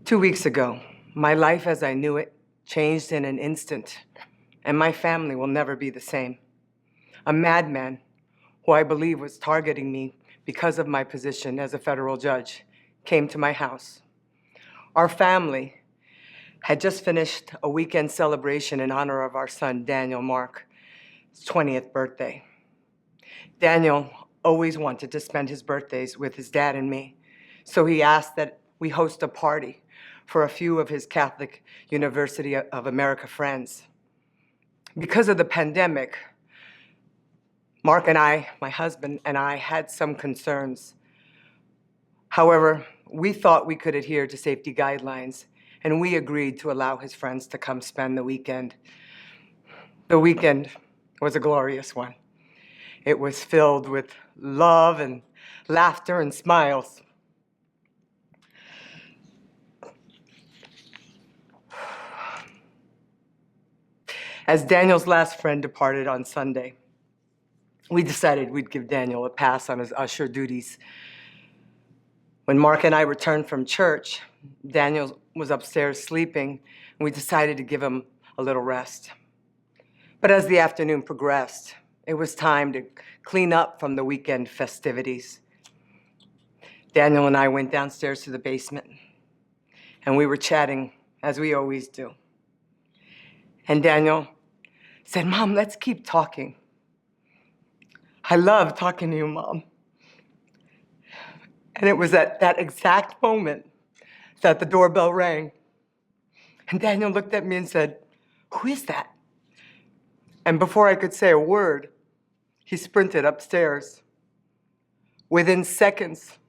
2 weeks ago, my life as I knew it changed in an instant, and my family will never be the same. A madman, who I believe was targeting me because of my position as a federal judge, came to my house. Our family had just finished a weekend celebration in honor of our son, Daniel Mark's 20th birthday. Daniel always wanted to spend his birthdays with his dad and me, so he asked that we host a party for a few of his Catholic University of America friends. Because of the pandemic, Mark and I, my husband and I, had some concerns. However, we thought we could adhere to safety guidelines, and we agreed to allow his friends to come spend the weekend. The weekend was a glorious one. It was filled with love and laughter and smiles. As Daniel's last friend departed on Sunday, we decided we'd give Daniel a pass on his usher duties. When Mark and I returned from church, Daniel was upstairs sleeping, and we decided to give him a little rest. But as the afternoon progressed, it was time to clean up from the weekend festivities. Daniel and I went downstairs to the basement, and we were chatting, as we always do. And Daniel said, "Mom, let's keep talking." "I love talking to you, Mom." And it was at that exact moment that the doorbell rang. And Daniel looked at me and said, "Who is that?" And before I could say a word, he sprinted upstairs. Within seconds,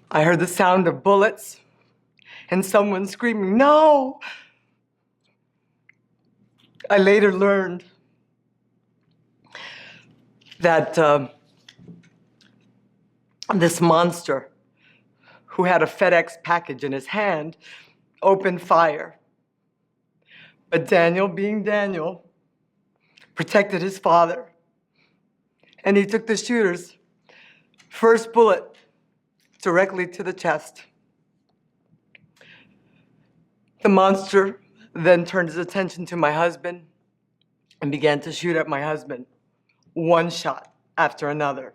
I heard the sound of bullets and someone screaming, "No!" I later learned that this monster, who had a FedEx package in his hand, opened fire. But Daniel, being Daniel, protected his father, and he took the shooter's first bullet directly to the chest. The monster then turned his attention to my husband and began to shoot at my husband, one shot after another.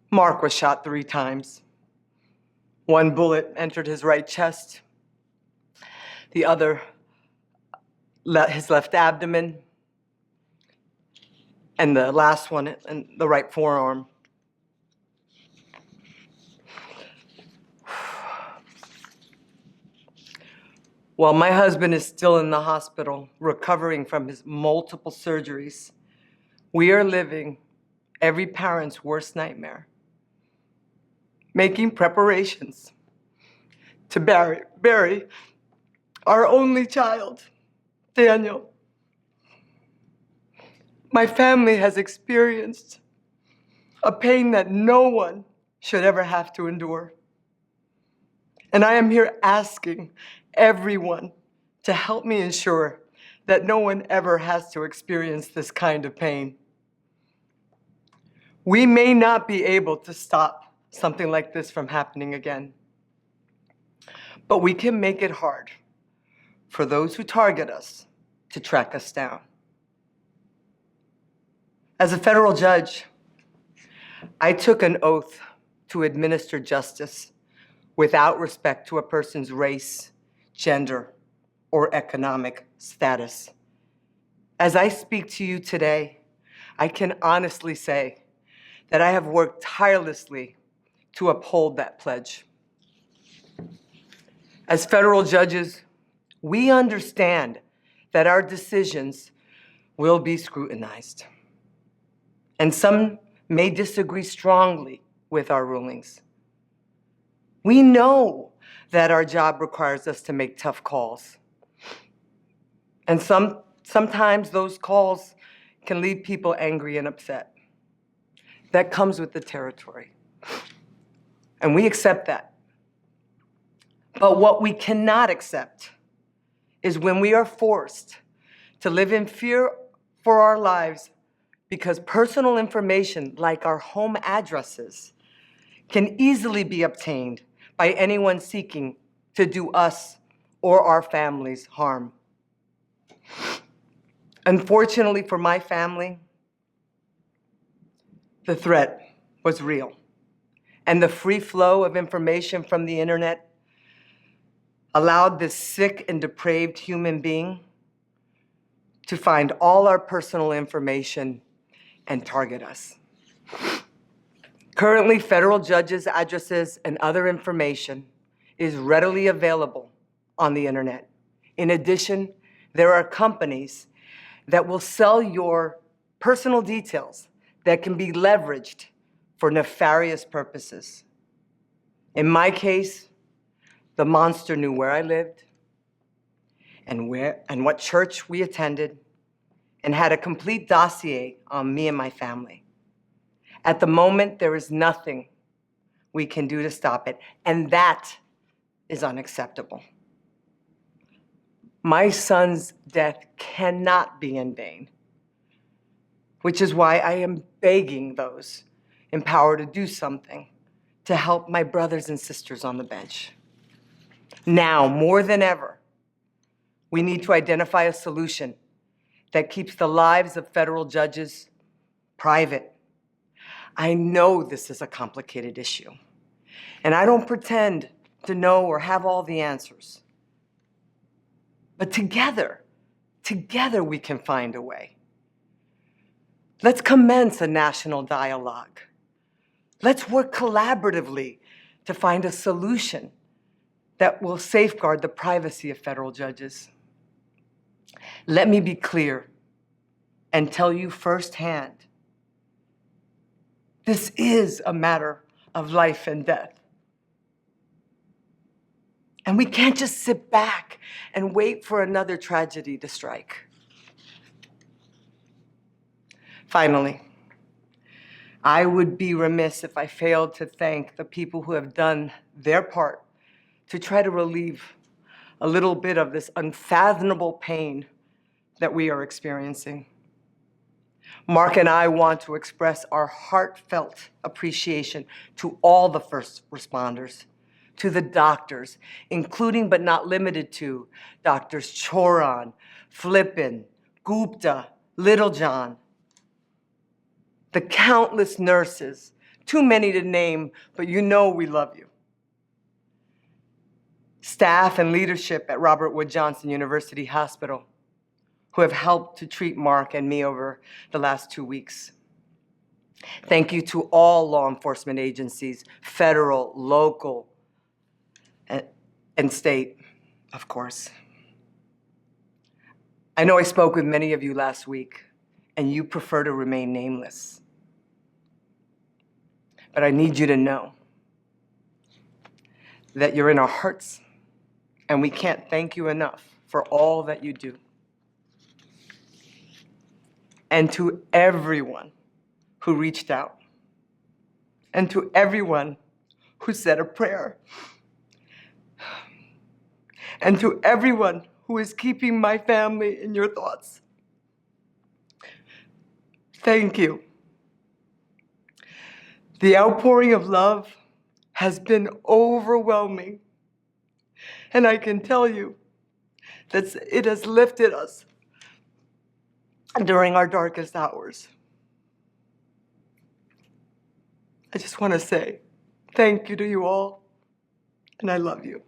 Mark was shot 3 times. One bullet entered his right chest, the other his left abdomen, and the last one in the right forearm. While my husband is still in the hospital, recovering from his multiple surgeries, we are living every parent's worst nightmare, making preparations to bury our only child, Daniel. My family has experienced a pain that no one should ever have to endure. And I am here asking everyone to help me ensure that no one ever has to experience this kind of pain. We may not be able to stop something like this from happening again, but we can make it hard for those who target us to track us down. As a federal judge, I took an oath to administer justice without respect to a person's race, gender, or economic status. As I speak to you today, I can honestly say that I have worked tirelessly to uphold that pledge. As federal judges, we understand that our decisions will be scrutinized, and some may disagree strongly with our rulings. We know that our job requires us to make tough calls, and sometimes those calls can leave people angry and upset. That comes with the territory, and we accept that. But what we cannot accept is when we are forced to live in fear for our lives because personal information like our home addresses can easily be obtained by anyone seeking to do us or our families harm. Unfortunately for my family, the threat was real, and the free flow of information from the internet allowed this sick and depraved human being to find all our personal information and target us. Currently, federal judges' addresses and other information is readily available on the internet. In addition, there are companies that will sell your personal details that can be leveraged for nefarious purposes. In my case, the monster knew where I lived and what church we attended, and had a complete dossier on me and my family. At the moment, there is nothing we can do to stop it, and that is unacceptable. My son's death cannot be in vain, which is why I am begging those in power to do something to help my brothers and sisters on the bench. Now, more than ever, we need to identify a solution that keeps the lives of federal judges private. I know this is a complicated issue, and I don't pretend to know or have all the answers. But together we can find a way. Let's commence a national dialogue. Let's work collaboratively to find a solution that will safeguard the privacy of federal judges. Let me be clear and tell you firsthand, this is a matter of life and death. And we can't just sit back and wait for another tragedy to strike. Finally, I would be remiss if I failed to thank the people who have done their part to try to relieve a little bit of this unfathomable pain that we are experiencing. Mark and I want to express our heartfelt appreciation to all the first responders, to the doctors, including but not limited to Doctors Choran, Flippin, Gupta, Littlejohn, the countless nurses, too many to name, but you know we love you. Staff and leadership at Robert Wood Johnson University Hospital, who have helped to treat Mark and me over the last 2 weeks. Thank you to all law enforcement agencies, federal, local, and state, of course. I know I spoke with many of you last week, and you prefer to remain nameless. But I need you to know that you're in our hearts, and we can't thank you enough for all that you do. And to everyone who reached out, and to everyone who said a prayer, and to everyone who is keeping my family in your thoughts, thank you. The outpouring of love has been overwhelming, and I can tell you that it has lifted us during our darkest hours. I just want to say thank you to you all, and I love you.